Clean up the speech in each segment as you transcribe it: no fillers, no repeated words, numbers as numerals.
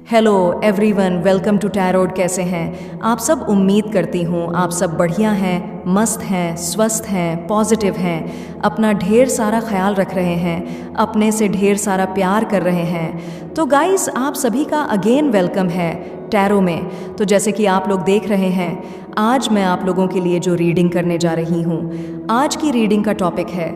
Hello everyone, welcome to tarot. कैसे हैं आप सब? उम्मीद करती हूँ आप सब बढ़िया हैं, मस्त हैं, स्वस्थ हैं, पॉजिटिव हैं, अपना ढेर सारा ख्याल रख रहे हैं, अपने से ढेर सारा प्यार कर रहे हैं। तो गाइस, आप सभी का अगेन वेलकम है टैरो में। तो जैसे कि आप लोग देख रहे हैं, आज मैं आप लोगों के लिए जो रीडिंग करने जा रही हूँ, आज की रीडिंग का टॉपिक है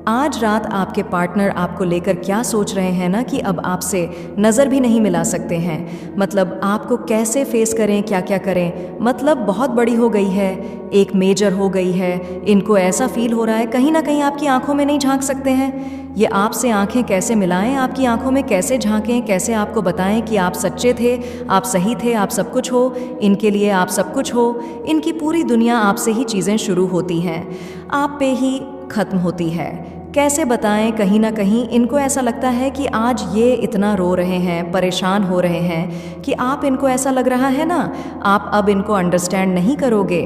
आज रात आपके पार्टनर आपको लेकर क्या सोच रहे हैं ना, कि अब आपसे नज़र भी नहीं मिला सकते हैं। मतलब आपको कैसे फेस करें, क्या क्या करें। मतलब बहुत बड़ी हो गई है, एक मेजर हो गई है। इनको ऐसा फील हो रहा है कहीं ना कहीं आपकी आंखों में नहीं झांक सकते हैं। ये आपसे आंखें कैसे मिलाएं, आपकी आंखों में कैसे झांकें, कैसे आपको बताएं कि आप सच्चे थे, आप सही थे, आप सब कुछ हो, इनके लिए आप सब कुछ हो। इनकी पूरी दुनिया आपसे ही चीज़ें शुरू होती हैं, आप पे ही ख़त्म होती है। कैसे बताएं, कहीं ना कहीं इनको ऐसा लगता है कि आज ये इतना रो रहे हैं, परेशान हो रहे हैं, कि आप इनको ऐसा लग रहा है ना, आप अब इनको अंडरस्टैंड नहीं करोगे,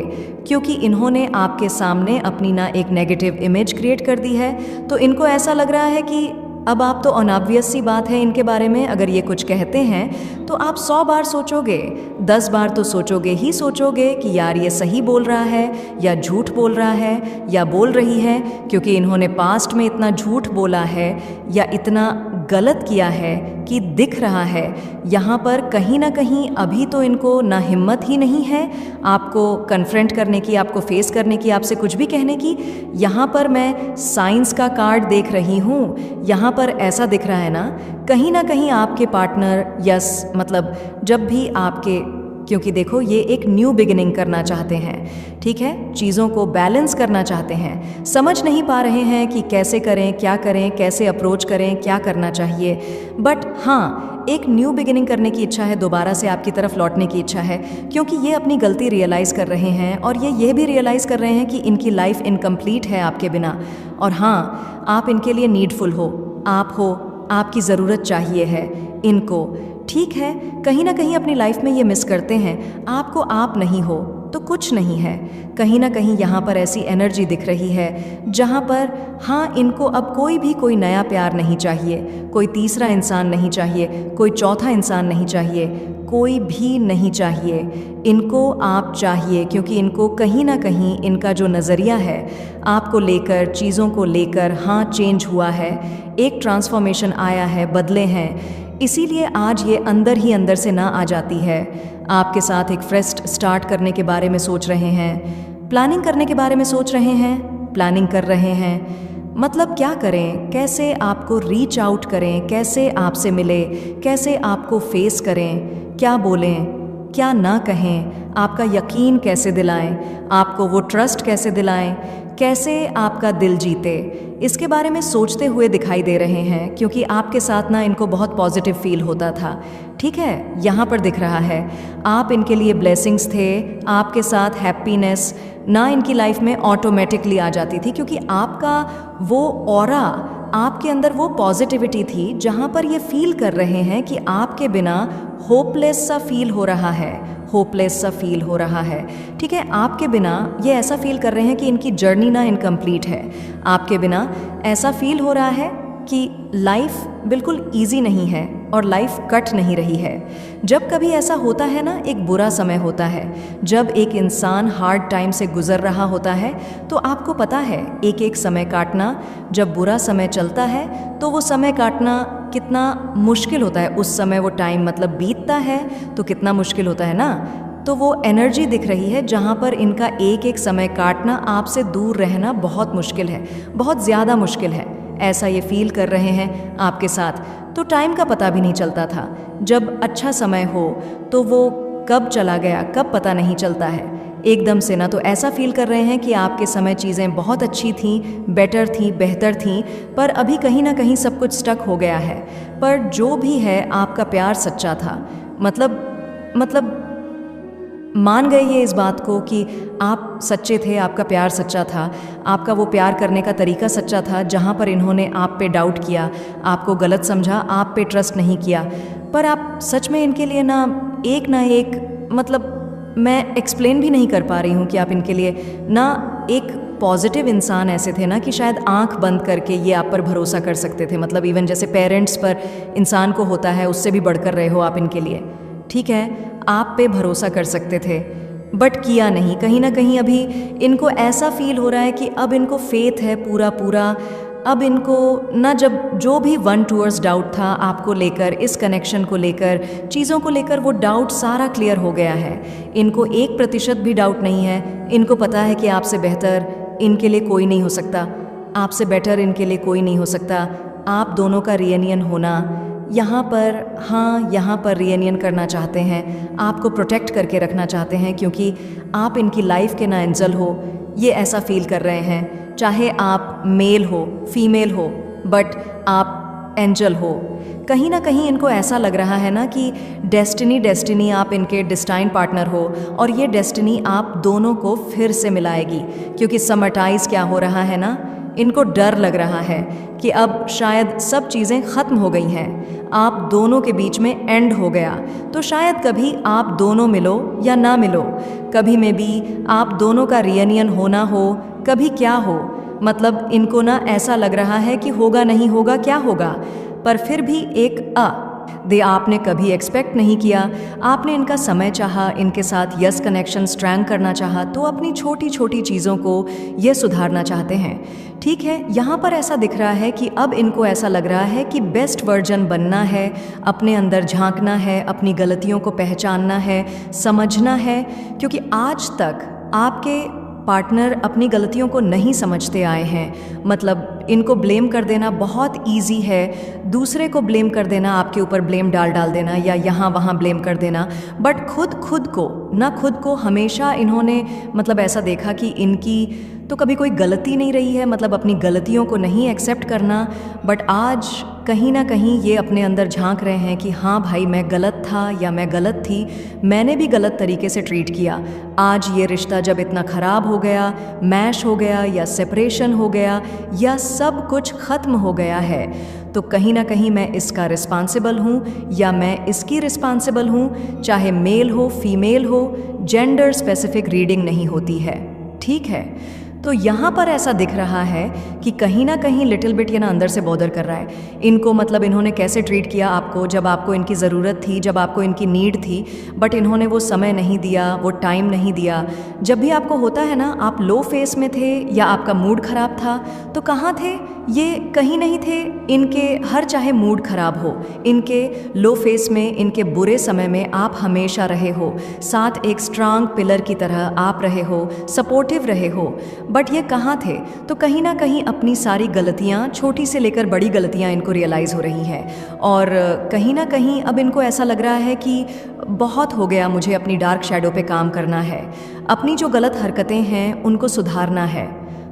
क्योंकि इन्होंने आपके सामने अपनी ना एक नेगेटिव इमेज क्रिएट कर दी है। तो इनको ऐसा लग रहा है कि अब आप तो ऑब्वियस सी बात है, इनके बारे में अगर ये कुछ कहते हैं तो आप 100 बार सोचोगे, 10 बार तो सोचोगे ही सोचोगे कि यार ये सही बोल रहा है या झूठ बोल रहा है या बोल रही है, क्योंकि इन्होंने पास्ट में इतना झूठ बोला है या इतना गलत किया है कि दिख रहा है यहाँ पर कहीं ना कहीं। अभी तो इनको ना हिम्मत ही नहीं है आपको कन्फ्रंट करने की, आपको फेस करने की, आपसे कुछ भी कहने की। यहाँ पर मैं साइंस का कार्ड देख रही हूँ, यहाँ पर ऐसा दिख रहा है ना कहीं आपके पार्टनर, यस, मतलब जब भी आपके, क्योंकि देखो ये एक न्यू बिगिनिंग करना चाहते हैं, ठीक है, चीज़ों को बैलेंस करना चाहते हैं, समझ नहीं पा रहे हैं कि कैसे करें, क्या करें, कैसे अप्रोच करें, क्या करना चाहिए। बट हाँ, एक न्यू बिगिनिंग करने की इच्छा है, दोबारा से आपकी तरफ लौटने की इच्छा है, क्योंकि ये अपनी गलती रियलाइज़ कर रहे हैं और ये भी रियलाइज़ कर रहे हैं कि इनकी लाइफ इनकम्प्लीट है आपके बिना। और हाँ, आप इनके लिए नीडफुल हो, आप हो, आपकी ज़रूरत चाहिए है इनको, ठीक है। कहीं ना कहीं अपनी लाइफ में ये मिस करते हैं आपको, आप नहीं हो तो कुछ नहीं है। कहीं ना कहीं यहाँ पर ऐसी एनर्जी दिख रही है जहाँ पर हाँ, इनको अब कोई नया प्यार नहीं चाहिए, कोई तीसरा इंसान नहीं चाहिए, कोई चौथा इंसान नहीं चाहिए, कोई भी नहीं चाहिए, इनको आप चाहिए। क्योंकि इनको कहीं ना कहीं इनका जो नज़रिया है आपको लेकर, चीज़ों को लेकर, हाँ, चेंज हुआ है, एक ट्रांसफॉर्मेशन आया है, बदले हैं। इसीलिए आज ये अंदर ही अंदर से ना आ जाती है, आपके साथ एक फ्रेश स्टार्ट करने के बारे में सोच रहे हैं, प्लानिंग करने के बारे में सोच रहे हैं, प्लानिंग कर रहे हैं। मतलब क्या करें, कैसे आपको रीच आउट करें, कैसे आपसे मिले, कैसे आपको फेस करें, क्या बोलें, क्या ना कहें, आपका यकीन कैसे दिलाएं, आपको वो ट्रस्ट कैसे दिलाएं, कैसे आपका दिल जीते, इसके बारे में सोचते हुए दिखाई दे रहे हैं। क्योंकि आपके साथ ना इनको बहुत पॉजिटिव फील होता था, ठीक है, यहाँ पर दिख रहा है आप इनके लिए ब्लेसिंग्स थे, आपके साथ हैप्पीनेस ना इनकी लाइफ में ऑटोमेटिकली आ जाती थी, क्योंकि आपका वो ऑरा, आपके अंदर वो पॉजिटिविटी थी जहाँ पर ये फील कर रहे हैं कि आपके बिना होपलेस सा फील हो रहा है, होपलेस सा फील हो रहा है, ठीक है। आपके बिना ये ऐसा फील कर रहे हैं कि इनकी जर्नी ना इनकम्प्लीट है, आपके बिना ऐसा फील हो रहा है कि लाइफ बिल्कुल इजी नहीं है और लाइफ कट नहीं रही है। जब कभी ऐसा होता है ना, एक बुरा समय होता है, जब एक इंसान हार्ड टाइम से गुजर रहा होता है, तो आपको पता है एक एक समय काटना, जब बुरा समय चलता है तो वो समय काटना कितना मुश्किल होता है। उस समय वो टाइम मतलब बीतता है तो कितना मुश्किल होता है ना। तो वो एनर्जी दिख रही है जहाँ पर इनका एक एक समय काटना, आपसे दूर रहना बहुत मुश्किल है, बहुत ज़्यादा मुश्किल है, ऐसा ये फील कर रहे हैं आपके साथ। तो टाइम का पता भी नहीं चलता था, जब अच्छा समय हो तो वो कब चला गया, कब पता नहीं चलता है एकदम से ना। तो ऐसा फील कर रहे हैं कि आपके समय चीज़ें बहुत अच्छी थीं, बेटर थीं, बेहतर थीं, पर अभी कहीं ना कहीं सब कुछ स्टक हो गया है। पर जो भी है, आपका प्यार सच्चा था, मतलब मान गए ये इस बात को कि आप सच्चे थे, आपका प्यार सच्चा था, आपका वो प्यार करने का तरीका सच्चा था। जहाँ पर इन्होंने आप पे डाउट किया, आपको गलत समझा, आप पे ट्रस्ट नहीं किया, पर आप सच में इनके लिए ना एक, मतलब मैं एक्सप्लेन भी नहीं कर पा रही हूँ कि आप इनके लिए ना एक पॉजिटिव इंसान ऐसे थे ना कि शायद आंख बंद करके ये आप पर भरोसा कर सकते थे। मतलब इवन जैसे पेरेंट्स पर इंसान को होता है, उससे भी बढ़कर रहे हो आप इनके लिए, ठीक है, आप पे भरोसा कर सकते थे, बट किया नहीं। कहीं ना कहीं अभी इनको ऐसा फील हो रहा है कि अब इनको फेथ है पूरा पूरा, अब इनको ना, जब जो भी 1 टूवर्ड्स डाउट था आपको लेकर, इस कनेक्शन को लेकर, चीज़ों को लेकर, वो डाउट सारा क्लियर हो गया है। इनको 1% भी डाउट नहीं है। इनको पता है कि आपसे बेहतर इनके लिए कोई नहीं हो सकता, आपसे बेटर इनके लिए कोई नहीं हो सकता। आप दोनों का रियूनियन होना यहाँ पर, हाँ यहाँ पर रियूनियन करना चाहते हैं, आपको प्रोटेक्ट करके रखना चाहते हैं, क्योंकि आप इनकी लाइफ के ना एंजल हो, ये ऐसा फील कर रहे हैं। चाहे आप मेल हो फीमेल हो, बट आप एंजल हो। कहीं ना कहीं इनको ऐसा लग रहा है ना कि डेस्टिनी आप इनके डिस्टाइन पार्टनर हो, और ये डेस्टिनी आप दोनों को फिर से मिलाएगी। क्योंकि समटाइज क्या हो रहा है ना, इनको डर लग रहा है कि अब शायद सब चीज़ें ख़त्म हो गई हैं, आप दोनों के बीच में एंड हो गया। तो शायद कभी आप दोनों मिलो या ना मिलो, कभी में भी आप दोनों का रियूनियन होना हो, कभी क्या हो। मतलब इनको ना ऐसा लग रहा है कि होगा नहीं होगा क्या होगा, पर फिर भी एक आपने कभी एक्सपेक्ट नहीं किया। आपने इनका समय चाहा, इनके साथ यस कनेक्शन स्ट्रैंग करना चाहा, तो अपनी छोटी छोटी चीज़ों को ये सुधारना चाहते हैं, ठीक है। यहाँ पर ऐसा दिख रहा है कि अब इनको ऐसा लग रहा है कि बेस्ट वर्जन बनना है, अपने अंदर झांकना है, अपनी गलतियों को पहचानना है, समझना है। क्योंकि आज तक आपके पार्टनर अपनी गलतियों को नहीं समझते आए हैं। मतलब इनको ब्लेम कर देना बहुत इजी है, दूसरे को ब्लेम कर देना, आपके ऊपर ब्लेम डाल देना, या यहाँ वहाँ ब्लेम कर देना, बट खुद को हमेशा इन्होंने मतलब ऐसा देखा कि इनकी तो कभी कोई गलती नहीं रही है, मतलब अपनी गलतियों को नहीं एक्सेप्ट करना। बट आज कहीं ना कहीं ये अपने अंदर झांक रहे हैं कि हाँ भाई, मैं गलत था या मैं गलत थी, मैंने भी गलत तरीके से ट्रीट किया। आज ये रिश्ता जब इतना ख़राब हो गया, मैश हो गया, या सेपरेशन हो गया, या सब कुछ ख़त्म हो गया है, तो कहीं ना कहीं मैं इसका रिस्पॉन्सिबल हूँ, या मैं इसकी रिस्पॉन्सिबल हूँ। चाहे मेल हो फीमेल हो, जेंडर स्पेसिफिक रीडिंग नहीं होती है, ठीक है। तो यहाँ पर ऐसा दिख रहा है कि कहीं ना कहीं लिटिल बिट ये ना अंदर से बॉदर कर रहा है इनको। मतलब इन्होंने कैसे ट्रीट किया आपको जब आपको इनकी ज़रूरत थी, जब आपको इनकी नीड थी, बट इन्होंने वो समय नहीं दिया, वो टाइम नहीं दिया। जब भी आपको होता है ना, आप लो फेस में थे या आपका मूड ख़राब था, तो कहाँ थे ये? कहीं नहीं थे। इनके हर चाहे मूड ख़राब हो, इनके लो फेस में, इनके बुरे समय में आप हमेशा रहे हो, साथ एक स्ट्रांग पिलर की तरह आप रहे हो, सपोर्टिव रहे हो। बट ये कहाँ थे? तो कहीं ना कहीं अपनी सारी गलतियाँ, छोटी से लेकर बड़ी गलतियाँ इनको रियलाइज़ हो रही हैं, और कहीं ना कहीं अब इनको ऐसा लग रहा है कि बहुत हो गया, मुझे अपनी डार्क शैडो पे काम करना है, अपनी जो गलत हरकतें हैं उनको सुधारना है।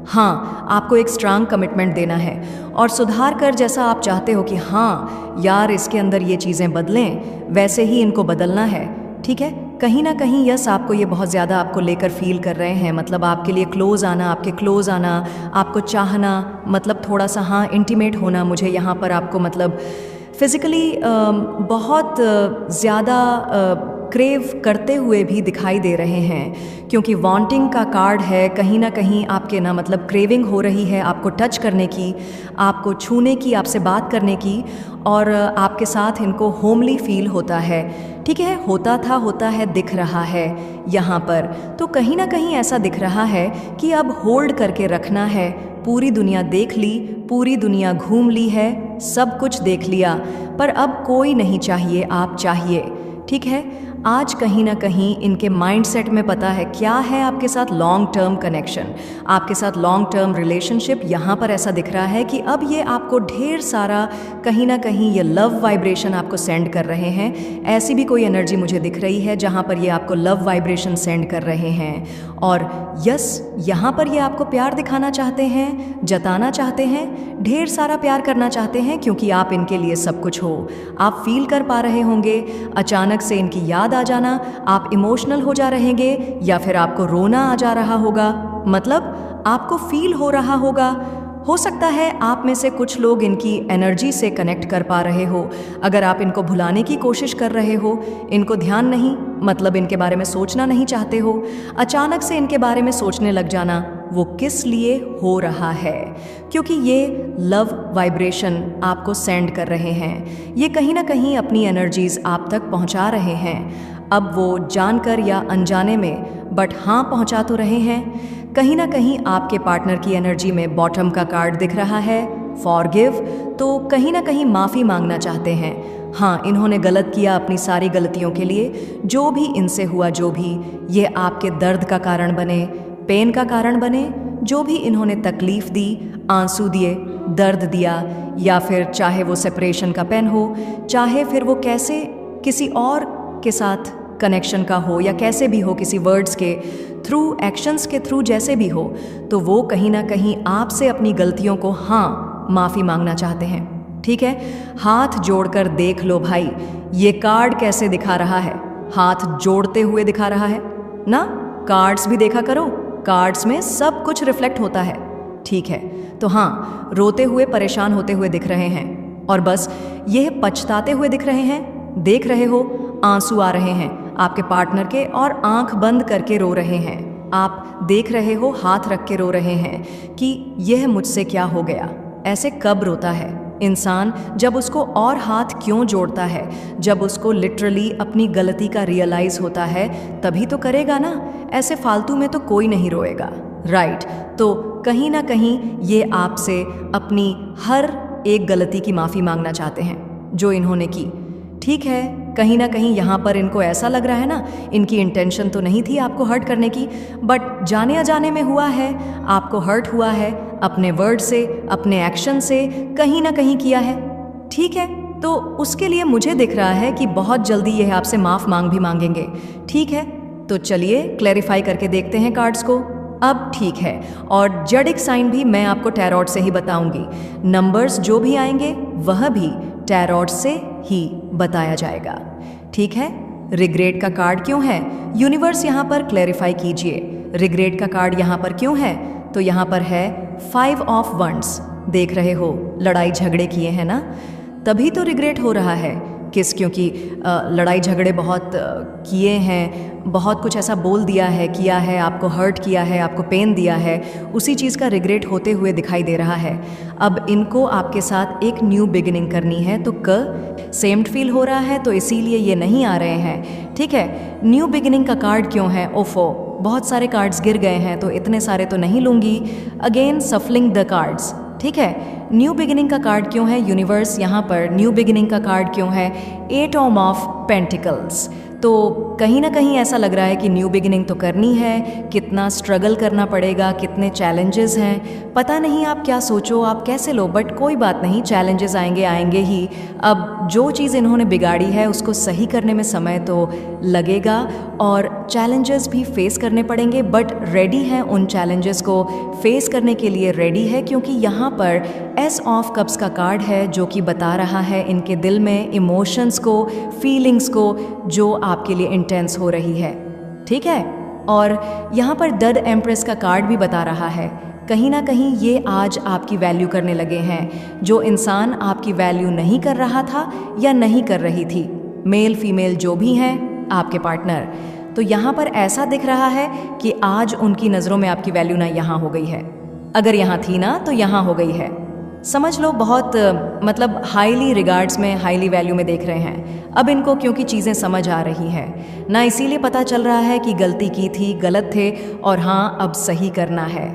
हाँ, आपको एक स्ट्रांग कमिटमेंट देना है, और सुधार कर जैसा आप चाहते हो कि हाँ यार इसके अंदर ये चीज़ें बदलें, वैसे ही इनको बदलना है, ठीक है। कहीं ना कहीं यस, आपको ये बहुत ज़्यादा आपको लेकर फील कर रहे हैं, मतलब आपके लिए क्लोज आना, आपके क्लोज आना, आपको चाहना, मतलब थोड़ा सा हाँ इंटीमेट होना। मुझे यहाँ पर आपको मतलब फिज़िकली बहुत ज़्यादा क्रेव करते हुए भी दिखाई दे रहे हैं, क्योंकि वांटिंग का कार्ड है। कहीं ना कहीं आपके ना मतलब क्रेविंग हो रही है आपको टच करने की, आपको छूने की, आपसे बात करने की, और आपके साथ इनको होमली फील होता है, ठीक है। होता है, दिख रहा है यहाँ पर। तो कहीं ना कहीं ऐसा दिख रहा है कि अब होल्ड करके रखना है। पूरी दुनिया देख ली, पूरी दुनिया घूम ली है, सब कुछ देख लिया, पर अब कोई नहीं चाहिए, आप चाहिए, ठीक है। आज कहीं ना कहीं इनके माइंडसेट में पता है क्या है आपके साथ लॉन्ग टर्म कनेक्शन, आपके साथ लॉन्ग टर्म रिलेशनशिप। यहाँ पर ऐसा दिख रहा है कि अब ये आपको ढेर सारा कहीं ना कहीं ये लव वाइब्रेशन आपको सेंड कर रहे हैं। ऐसी भी कोई एनर्जी मुझे दिख रही है जहाँ पर ये आपको लव वाइब्रेशन सेंड कर रहे हैं, और यस यहाँ पर ये आपको प्यार दिखाना चाहते हैं, जताना चाहते हैं, ढेर सारा प्यार करना चाहते हैं, क्योंकि आप इनके लिए सब कुछ हो। आप फील कर पा रहे होंगे, अचानक से इनकी याद आ जाना, आप इमोशनल हो जा रहेंगे, या फिर आपको रोना आ जा रहा होगा, मतलब आपको फील हो रहा होगा। हो सकता है आप में से कुछ लोग इनकी एनर्जी से कनेक्ट कर पा रहे हो। अगर आप इनको भुलाने की कोशिश कर रहे हो, इनको ध्यान नहीं, मतलब इनके बारे में सोचना नहीं चाहते हो, अचानक से इनके बारे में सोचने लग जाना, वो किस लिए हो रहा है, क्योंकि ये लव वाइब्रेशन आपको सेंड कर रहे हैं। ये कहीं ना कहीं अपनी एनर्जीज आप तक पहुंचा रहे हैं। अब वो जानकर या अनजाने में, बट हाँ पहुंचा तो रहे हैं। कहीं ना कहीं आपके पार्टनर की एनर्जी में बॉटम का कार्ड दिख रहा है, फॉरगिव, तो कहीं ना कहीं माफ़ी मांगना चाहते हैं। हाँ, इन्होंने गलत किया, अपनी सारी गलतियों के लिए जो भी इनसे हुआ, जो भी ये आपके दर्द का कारण बने, पेन का कारण बने, जो भी इन्होंने तकलीफ़ दी, आंसू दिए, दर्द दिया, या फिर चाहे वो सेपरेशन का पेन हो, चाहे फिर वो कैसे किसी और के साथ कनेक्शन का हो, या कैसे भी हो, किसी वर्ड्स के थ्रू, एक्शंस के थ्रू, जैसे भी हो, तो वो कहीं ना कहीं आपसे अपनी गलतियों को हाँ माफ़ी मांगना चाहते हैं। ठीक है, हाथ जोड़कर देख लो भाई, ये कार्ड कैसे दिखा रहा है, हाथ जोड़ते हुए दिखा रहा है ना। कार्ड्स भी देखा करो, कार्ड्स में सब कुछ रिफ्लेक्ट होता है। ठीक है, तो हाँ, रोते हुए, परेशान होते हुए दिख रहे हैं, और बस यह पछताते हुए दिख रहे हैं। देख रहे हो, आंसू आ रहे हैं आपके पार्टनर के, और आंख बंद करके रो रहे हैं। आप देख रहे हो, हाथ रख के रो रहे हैं कि यह मुझसे क्या हो गया। ऐसे कब रोता है इंसान? जब उसको और हाथ क्यों जोड़ता है, जब उसको लिटरली अपनी गलती का रियलाइज होता है, तभी तो करेगा ना। ऐसे फालतू में तो कोई नहीं रोएगा, राइट। तो कहीं ना कहीं ये आपसे अपनी हर एक गलती की माफ़ी मांगना चाहते हैं जो इन्होंने की। ठीक है, कहीं ना कहीं यहाँ पर इनको ऐसा लग रहा है ना, इनकी इंटेंशन तो नहीं थी आपको हर्ट करने की, बट जाने अजाने में हुआ है, आपको हर्ट हुआ है, अपने वर्ड से, अपने एक्शन से कहीं ना कहीं किया है। ठीक है, तो उसके लिए मुझे दिख रहा है कि बहुत जल्दी यह आपसे माफ़ मांग भी मांगेंगे। ठीक है, तो चलिए क्लैरिफाई करके देखते हैं कार्ड्स को। अब ठीक है, और जडिक साइन भी मैं आपको टैरोट से ही बताऊंगी। नंबर्स जो भी आएंगे वह भी टैरोट से ही बताया जाएगा। ठीक है, रिग्रेट का कार्ड क्यों है, यूनिवर्स यहाँ पर क्लैरिफाई कीजिए। रिग्रेट का कार्ड यहाँ पर क्यों है, तो यहाँ पर है 5 ऑफ वंड्स। देख रहे हो, लड़ाई झगड़े किए हैं ना, तभी तो रिग्रेट हो रहा है। क्योंकि लड़ाई झगड़े बहुत किए हैं, बहुत कुछ ऐसा बोल दिया है, किया है, आपको हर्ट किया है, आपको पेन दिया है, उसी चीज़ का रिग्रेट होते हुए दिखाई दे रहा है। अब इनको आपके साथ एक न्यू बिगिनिंग करनी है, तो सेम्ड फील हो रहा है, तो इसीलिए ये नहीं आ रहे हैं। ठीक है, न्यू बिगिनिंग का कार्ड क्यों है, ओफो, बहुत सारे कार्ड्स गिर गए हैं, तो इतने सारे तो नहीं लूँगी। Again सफलिंग the cards. ठीक है, न्यू बिगिनिंग का कार्ड क्यों है, यूनिवर्स यहाँ पर न्यू बिगिनिंग का कार्ड क्यों है, 8 ऑफ पेंटिकल्स। तो कहीं ना कहीं ऐसा लग रहा है कि न्यू बिगिनिंग तो करनी है, कितना स्ट्रगल करना पड़ेगा, कितने चैलेंजेस हैं, पता नहीं आप क्या सोचो, आप कैसे लो, बट कोई बात नहीं, चैलेंजेस आएंगे ही। अब जो चीज़ इन्होंने बिगाड़ी है उसको सही करने में समय तो लगेगा, और चैलेंजेस भी फेस करने पड़ेंगे, बट रेडी हैं उन चैलेंजेस को फेस करने के लिए, रेडी है, क्योंकि यहाँ पर एस ऑफ कप्स का कार्ड है जो कि बता रहा है इनके दिल में इमोशंस को, फीलिंग्स को, जो आपके लिए इंटेंस हो रही है। ठीक है, और यहाँ पर डड एम्प्रेस का कार्ड भी बता रहा है कहीं ना कहीं ये आज आपकी वैल्यू करने लगे हैं। जो इंसान आपकी वैल्यू नहीं कर रहा था या नहीं कर रही थी, मेल फीमेल जो भी हैं आपके पार्टनर, तो यहाँ पर ऐसा दिख रहा है कि आज उनकी नज़रों में आपकी वैल्यू ना यहाँ हो गई है, अगर यहाँ थी ना तो यहाँ हो गई है। समझ लो, बहुत मतलब हाईली रिगार्ड्स में, हाईली वैल्यू में देख रहे हैं अब इनको, क्योंकि चीज़ें समझ आ रही हैं ना, इसीलिए पता चल रहा है कि गलती की थी, गलत थे, और हाँ अब सही करना है।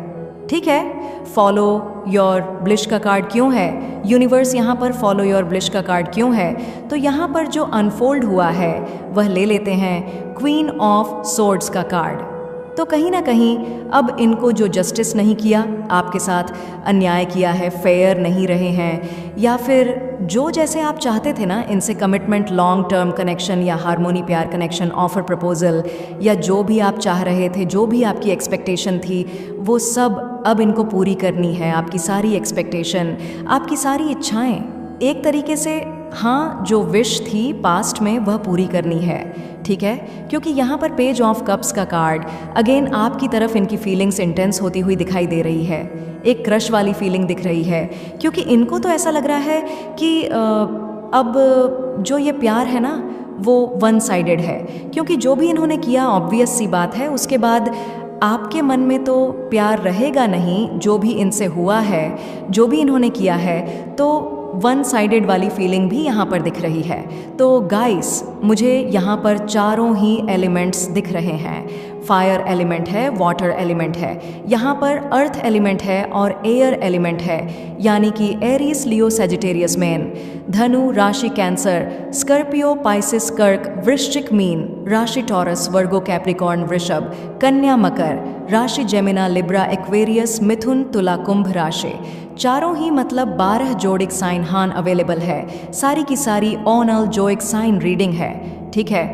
ठीक है, फॉलो योर ब्लिश का कार्ड क्यों है, यूनिवर्स यहाँ पर फॉलो योर ब्लिश का कार्ड क्यों है, तो यहाँ पर जो अनफोल्ड हुआ है वह ले लेते हैं क्वीन ऑफ सोर्ड्स का कार्ड। तो कहीं ना कहीं अब इनको जो जस्टिस नहीं किया, आपके साथ अन्याय किया है, फेयर नहीं रहे हैं, या फिर जो जैसे आप चाहते थे ना इनसे कमिटमेंट, लॉन्ग टर्म कनेक्शन या हार्मोनी, प्यार कनेक्शन, ऑफर प्रपोजल, या जो भी आप चाह रहे थे, जो भी आपकी एक्सपेक्टेशन थी, वो सब अब इनको पूरी करनी है। आपकी सारी एक्सपेक्टेशन, आपकी सारी इच्छाएं, एक तरीके से हाँ जो विश थी पास्ट में वह पूरी करनी है। ठीक है, क्योंकि यहाँ पर पेज ऑफ कप्स का कार्ड अगेन आपकी तरफ इनकी फीलिंग्स इंटेंस होती हुई दिखाई दे रही है, एक क्रश वाली फीलिंग दिख रही है, क्योंकि इनको तो ऐसा लग रहा है कि अब जो ये प्यार है ना वो वन साइडेड है, क्योंकि जो भी इन्होंने किया ऑब्वियस सी बात है, उसके बाद आपके मन में तो प्यार रहेगा नहीं, जो भी इनसे हुआ है, जो भी इन्होंने किया है, तो वन साइडेड वाली फीलिंग भी यहाँ पर दिख रही है। तो गाइस, मुझे यहाँ पर चारों ही एलिमेंट्स दिख रहे हैं। फायर एलिमेंट है, वाटर एलिमेंट है, यहाँ पर अर्थ एलिमेंट है और एयर एलिमेंट है, यानी कि एरीज, लियो, सजिटेरियस मेन, धनु राशि कैंसर, स्कॉर्पियो, पाइसिस, कर्क, वृश्चिक मीन, राशि टॉरस, वर्गो, कैप्रिकॉर्न, वृषभ, कन्या, मकर, राशि जेमिना, लिब्रा, एक्वेरियस, मिथुन, तुला, कुंभ राशि। चारों ही मतलब 12 जोडिक साइन हान अवेलेबल है। सारी की सारी ऑनल जोइक साइन रीडिंग है, ठीक है।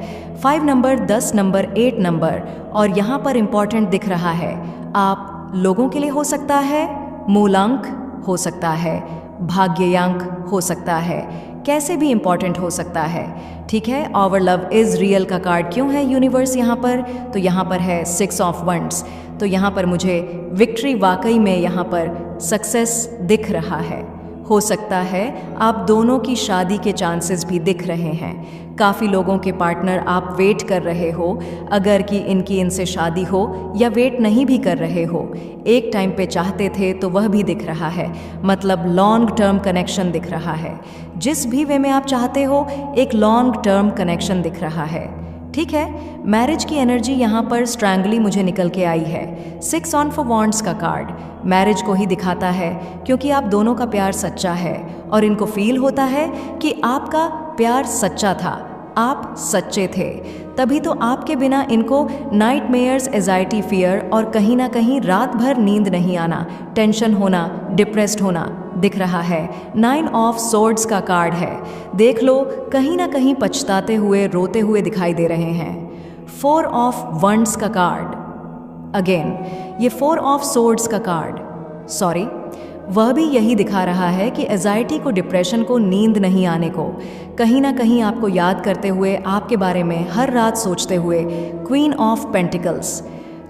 5 नंबर, 10 नंबर, 8 नंबर, और यहाँ पर इंपॉर्टेंट दिख रहा है, आप लोगों के लिए हो सकता है, मूलांक हो सकता है, भाग्यांक हो सकता है, कैसे भी इंपॉर्टेंट हो सकता है, ठीक है। आवर लव इज रियल का कार्ड क्यों है यूनिवर्स यहाँ पर? तो यहाँ पर है 6 ऑफ वंड्स, तो यहाँ पर मुझे विक्ट्री, वाकई में यहाँ पर सक्सेस दिख रहा है। हो सकता है आप दोनों की शादी के चांसेस भी दिख रहे हैं। काफ़ी लोगों के पार्टनर आप वेट कर रहे हो, अगर कि इनकी इनसे शादी हो, या वेट नहीं भी कर रहे हो, एक टाइम पे चाहते थे, तो वह भी दिख रहा है। मतलब लॉन्ग टर्म कनेक्शन दिख रहा है। जिस भी वे में आप चाहते हो, एक लॉन्ग टर्म कनेक्शन दिख रहा है, ठीक है। मैरिज की एनर्जी यहाँ पर स्ट्रैंगली मुझे निकल के आई है। 6 ऑन फॉर वॉन्ड्स का कार्ड मैरिज को ही दिखाता है, क्योंकि आप दोनों का प्यार सच्चा है और इनको फील होता है कि आपका प्यार सच्चा था, आप सच्चे थे, तभी तो आपके बिना इनको नाइटमेयर्स, एजाइटी, फियर और कहीं ना कहीं रात भर नींद नहीं आना, टेंशन होना, डिप्रेस्ड होना दिख रहा है। 9 ऑफ सोर्ड्स का कार्ड है। देख लो, कहीं ना कहीं पछताते हुए, रोते हुए दिखाई दे रहे हैं। 4 ऑफ वंड्स का कार्ड, अगेन ये 4 ऑफ सोर्ड्स का कार्ड, सॉरी, वह भी यही दिखा रहा है कि एजाइटी को, डिप्रेशन को, नींद नहीं आने को, कहीं ना कहीं आपको याद करते हुए, आपके बारे में हर रात सोचते हुए। क्वीन ऑफ पेंटिकल्स,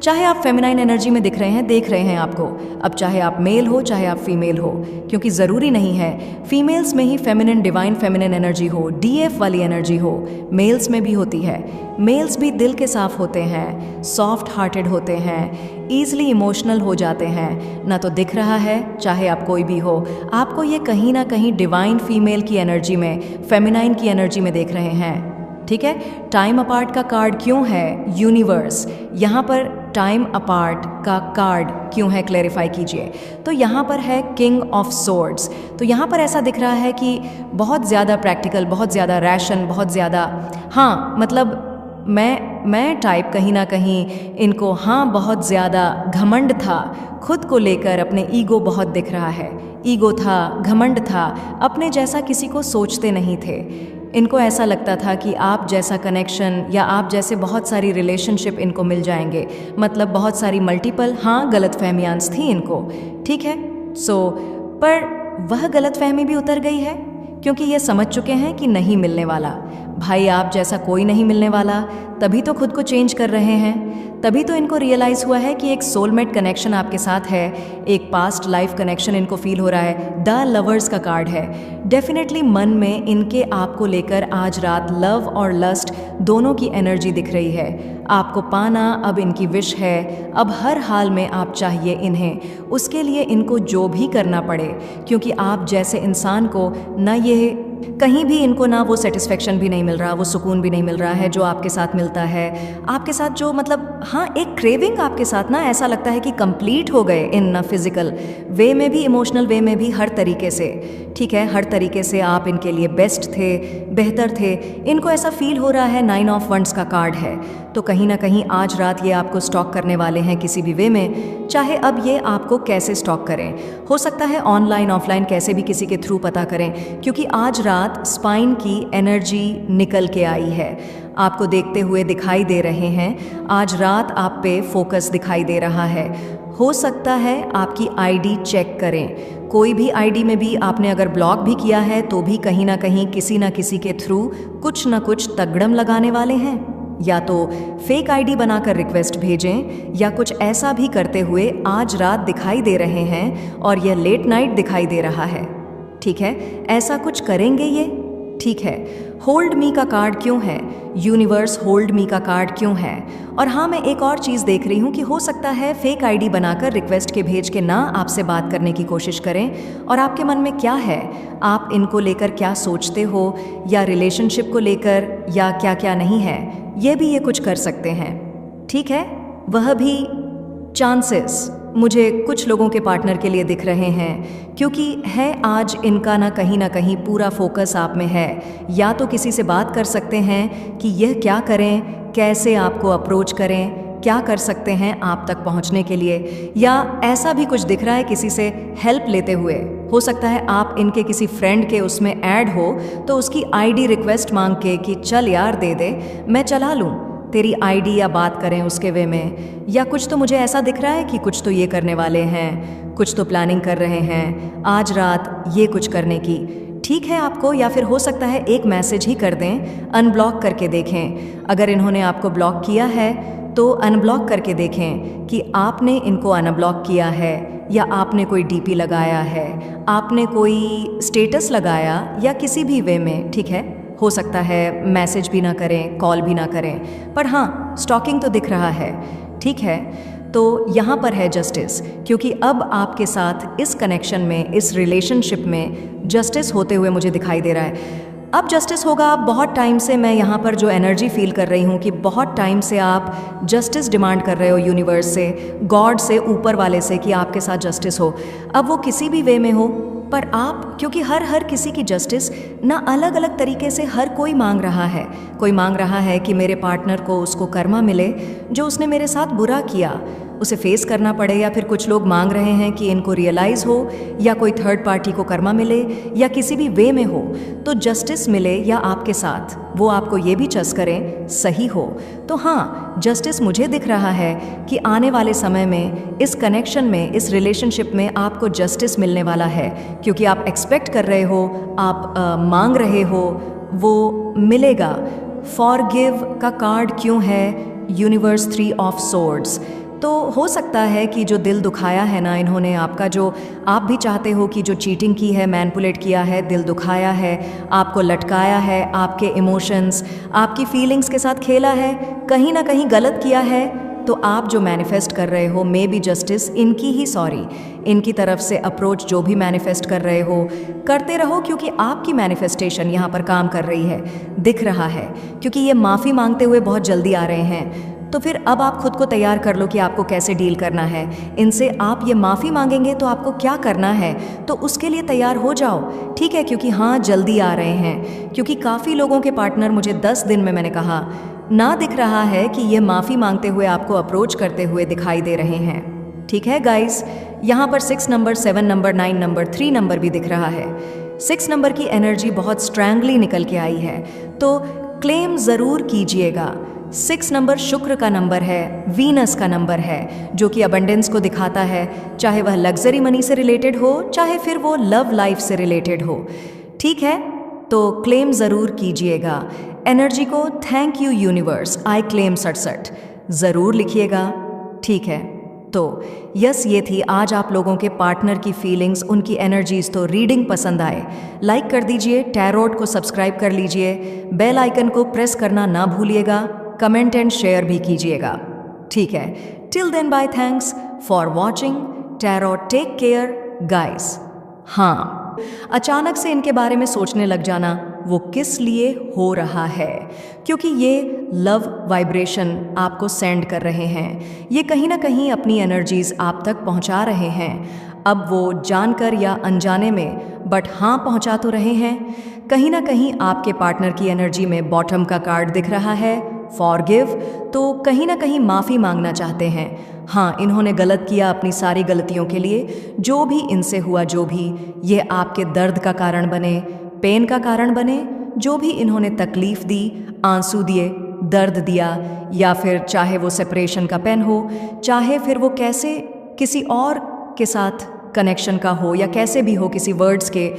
चाहे आप फेमिनाइन एनर्जी में दिख रहे हैं, देख रहे हैं आपको, अब चाहे आप मेल हो चाहे आप फीमेल हो, क्योंकि ज़रूरी नहीं है फीमेल्स में ही फेमिनिन, डिवाइन फेमिनिन एनर्जी हो, डीएफ वाली एनर्जी हो, मेल्स में भी होती है। मेल्स भी दिल के साफ होते हैं, सॉफ्ट हार्टेड होते हैं, ईजिली इमोशनल हो जाते हैं। ना तो दिख रहा है, चाहे आप कोई भी हो, आपको ये कहीं ना कहीं डिवाइन फीमेल की एनर्जी में, फेमिनाइन की एनर्जी में देख रहे हैं, ठीक है। टाइम अपार्ट का कार्ड क्यों है यूनिवर्स? यहाँ पर टाइम अपार्ट का कार्ड क्यों है, क्लैरिफाई कीजिए। तो यहाँ पर है किंग ऑफ सोर्ड्स, तो यहाँ पर ऐसा दिख रहा है कि बहुत ज़्यादा प्रैक्टिकल, बहुत ज़्यादा रैशन, बहुत ज़्यादा, हाँ मतलब मैं टाइप कहीं ना कहीं इनको, हाँ बहुत ज़्यादा घमंड था खुद को लेकर, अपने ईगो बहुत दिख रहा है, ईगो था, घमंड था, अपने जैसा किसी को सोचते नहीं थे। इनको ऐसा लगता था कि आप जैसा कनेक्शन या आप जैसे बहुत सारी रिलेशनशिप इनको मिल जाएंगे, मतलब बहुत सारी मल्टीपल, हाँ गलतफहमियां थी इनको, ठीक है। पर वह गलतफहमी भी उतर गई है, क्योंकि ये समझ चुके हैं कि नहीं मिलने वाला, भाई आप जैसा कोई नहीं मिलने वाला, तभी तो खुद को चेंज कर रहे हैं। तभी तो इनको रियलाइज़ हुआ है कि एक सोलमेट कनेक्शन आपके साथ है, एक पास्ट लाइफ कनेक्शन इनको फील हो रहा है। द लवर्स का कार्ड है। डेफिनेटली मन में इनके आपको लेकर आज रात लव और लस्ट दोनों की एनर्जी दिख रही है। आपको पाना अब इनकी विश है, अब हर हाल में आप चाहिए इन्हें, उसके लिए इनको जो भी करना पड़े, क्योंकि आप जैसे इंसान को ना ये कहीं भी इनको ना वो सेटिस्फेक्शन भी नहीं मिल रहा, वो सुकून भी नहीं मिल रहा है जो आपके साथ मिलता है। आपके साथ जो मतलब, हाँ एक क्रेविंग आपके साथ ना ऐसा लगता है कि कंप्लीट हो गए इन ना फिजिकल वे में भी, इमोशनल वे में भी, हर तरीके से, ठीक है, हर तरीके से आप इनके लिए बेस्ट थे, बेहतर थे, इनको ऐसा फील हो रहा है। 9 ऑफ वंड्स का कार्ड है, तो कहीं ना कहीं आज रात ये आपको स्टॉक करने वाले हैं किसी भी वे में, चाहे अब ये आपको कैसे स्टॉक करें, हो सकता है ऑनलाइन ऑफलाइन कैसे भी किसी के थ्रू पता करें, क्योंकि आज रात स्पाइन की एनर्जी निकल के आई है, आपको देखते हुए दिखाई दे रहे हैं। आज रात आप पे फोकस दिखाई दे रहा है। हो सकता है आपकी आईडी चेक करें, कोई भी आईडी में भी आपने अगर ब्लॉक भी किया है तो भी कहीं ना कहीं किसी ना किसी के थ्रू कुछ ना कुछ तगड़म लगाने वाले हैं, या तो फेक आईडी बनाकर रिक्वेस्ट भेजें या कुछ ऐसा भी करते हुए आज रात दिखाई दे रहे हैं, और यह लेट नाइट दिखाई दे रहा है, ठीक है, ऐसा कुछ करेंगे ये, ठीक है, होल्ड मी का कार्ड क्यों है, यूनिवर्स होल्ड मी का कार्ड क्यों है। और हाँ, मैं एक और चीज़ देख रही हूँ कि हो सकता है फेक आईडी बनाकर रिक्वेस्ट के भेज के ना आपसे बात करने की कोशिश करें। और आपके मन में क्या है, आप इनको लेकर क्या सोचते हो, या रिलेशनशिप को लेकर, या क्या क्या नहीं है, ये भी ये कुछ कर सकते हैं। ठीक है, वह भी चांसेस मुझे कुछ लोगों के पार्टनर के लिए दिख रहे हैं, क्योंकि है आज इनका ना कहीं पूरा फोकस आप में है। या तो किसी से बात कर सकते हैं कि यह क्या करें, कैसे आपको अप्रोच करें, क्या कर सकते हैं आप तक पहुंचने के लिए, या ऐसा भी कुछ दिख रहा है किसी से हेल्प लेते हुए। हो सकता है आप इनके किसी फ्रेंड के उसमें ऐड हो तो उसकी आईडी रिक्वेस्ट मांग के कि चल यार दे दे, मैं चला लूँ तेरी आईडी, या बात करें उसके वे में। या कुछ तो मुझे ऐसा दिख रहा है कि कुछ तो ये करने वाले हैं, कुछ तो प्लानिंग कर रहे हैं आज रात ये कुछ करने की। ठीक है आपको, या फिर हो सकता है एक मैसेज ही कर दें, अनब्लॉक करके देखें। अगर इन्होंने आपको ब्लॉक किया है तो अनब्लॉक करके देखें कि आपने इनको अनब्लॉक किया है, या आपने कोई डीपी लगाया है, आपने कोई स्टेटस लगाया, या किसी भी वे में। ठीक है, हो सकता है मैसेज भी ना करें, कॉल भी ना करें, पर हाँ स्टॉकिंग तो दिख रहा है। ठीक है, तो यहाँ पर है जस्टिस, क्योंकि अब आपके साथ इस कनेक्शन में, इस रिलेशनशिप में जस्टिस होते हुए मुझे दिखाई दे रहा है। अब जस्टिस होगा। आप बहुत टाइम से, मैं यहाँ पर जो एनर्जी फील कर रही हूँ कि बहुत टाइम से आप जस्टिस डिमांड कर रहे हो यूनिवर्स से, गॉड से, ऊपर वाले से, कि आपके साथ जस्टिस हो। अब वो किसी भी वे में हो, पर आप, क्योंकि हर किसी की जस्टिस ना अलग अलग तरीके से हर कोई मांग रहा है। कोई मांग रहा है कि मेरे पार्टनर को उसको कर्मा मिले, जो उसने मेरे साथ बुरा किया उसे फेस करना पड़े, या फिर कुछ लोग मांग रहे हैं कि इनको रियलाइज़ हो, या कोई थर्ड पार्टी को कर्मा मिले, या किसी भी वे में हो तो जस्टिस मिले, या आपके साथ वो आपको ये भी चस करें सही हो। तो हाँ, जस्टिस मुझे दिख रहा है कि आने वाले समय में इस कनेक्शन में, इस रिलेशनशिप में आपको जस्टिस मिलने वाला है, क्योंकि आप एक्सपेक्ट कर रहे हो, आप मांग रहे हो, वो मिलेगा। फॉरगिव का कार्ड क्यों है, यूनिवर्स 3 ऑफ सोर्ड्स। तो हो सकता है कि जो दिल दुखाया है ना इन्होंने आपका, जो आप भी चाहते हो कि जो चीटिंग की है, मैनिपुलेट किया है, दिल दुखाया है, आपको लटकाया है, आपके इमोशंस, आपकी फीलिंग्स के साथ खेला है, कहीं ना कहीं गलत किया है, तो आप जो मैनिफेस्ट कर रहे हो, मे बी जस्टिस इनकी ही, सॉरी, इनकी तरफ से अप्रोच जो भी मैनिफेस्ट कर रहे हो, करते रहो, क्योंकि आपकी मैनिफेस्टेशन यहाँ पर काम कर रही है, दिख रहा है। क्योंकि ये माफ़ी मांगते हुए बहुत जल्दी आ रहे हैं, तो फिर अब आप खुद को तैयार कर लो कि आपको कैसे डील करना है इनसे। आप ये माफ़ी मांगेंगे तो आपको क्या करना है, तो उसके लिए तैयार हो जाओ। ठीक है, क्योंकि हाँ जल्दी आ रहे हैं, क्योंकि काफ़ी लोगों के पार्टनर मुझे 10 दिन में, मैंने कहा ना, दिख रहा है कि ये माफ़ी मांगते हुए आपको अप्रोच करते हुए दिखाई दे रहे हैं। ठीक है गाइस, यहाँ पर 6 नंबर, 7 नंबर, 9 नंबर, 3 नंबर भी दिख रहा है। 6 नंबर की एनर्जी बहुत स्ट्रैंगली निकल के आई है, तो क्लेम ज़रूर कीजिएगा। 6 नंबर शुक्र का नंबर है, वीनस का नंबर है, जो कि अबंडेंस को दिखाता है, चाहे वह लग्जरी मनी से रिलेटेड हो, चाहे फिर वो लव लाइफ से रिलेटेड हो। ठीक है, तो क्लेम ज़रूर कीजिएगा एनर्जी को। Thank you universe, I claim 67 ज़रूर लिखिएगा। ठीक है, तो यस, ये थी आज आप लोगों के पार्टनर की फीलिंग्स, उनकी एनर्जीज। तो रीडिंग पसंद आए लाइक कर दीजिए, टैरोट को सब्सक्राइब कर लीजिए, बेल आइकन को प्रेस करना ना भूलिएगा, कमेंट एंड शेयर भी कीजिएगा। ठीक है, till then bye, thanks for watching tarot, take care guys. हाँ, अचानक से इनके बारे में सोचने लग जाना, वो किस लिए हो रहा है, क्योंकि ये लव वाइब्रेशन आपको सेंड कर रहे हैं, ये कहीं ना कहीं अपनी एनर्जीज आप तक पहुंचा रहे हैं। अब वो जानकर या अनजाने में, बट हाँ पहुंचा तो रहे हैं। कहीं ना कहीं आपके पार्टनर की एनर्जी में बॉटम का कार्ड दिख रहा है, फॉरगिव, तो कहीं ना कहीं माफ़ी मांगना चाहते हैं। हाँ, इन्होंने गलत किया, अपनी सारी गलतियों के लिए, जो भी इनसे हुआ, जो भी ये आपके दर्द का कारण बने, पेन का कारण बने, जो भी इन्होंने तकलीफ़ दी, आंसू दिए, दर्द दिया, या फिर चाहे वो सेपरेशन का पेन हो, चाहे फिर वो कैसे किसी और के साथ कनेक्शन का हो, या कैसे भी हो, किसी वर्ड्स के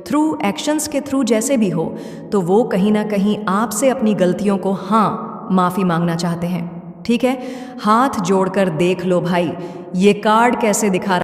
थ्रू, एक्शंस के थ्रू, जैसे भी हो, तो वो कहीं ना कहीं आपसे अपनी गलतियों को, हाँ, माफ़ी मांगना चाहते हैं। ठीक है, हाथ जोड़कर देख लो भाई, ये कार्ड कैसे दिखा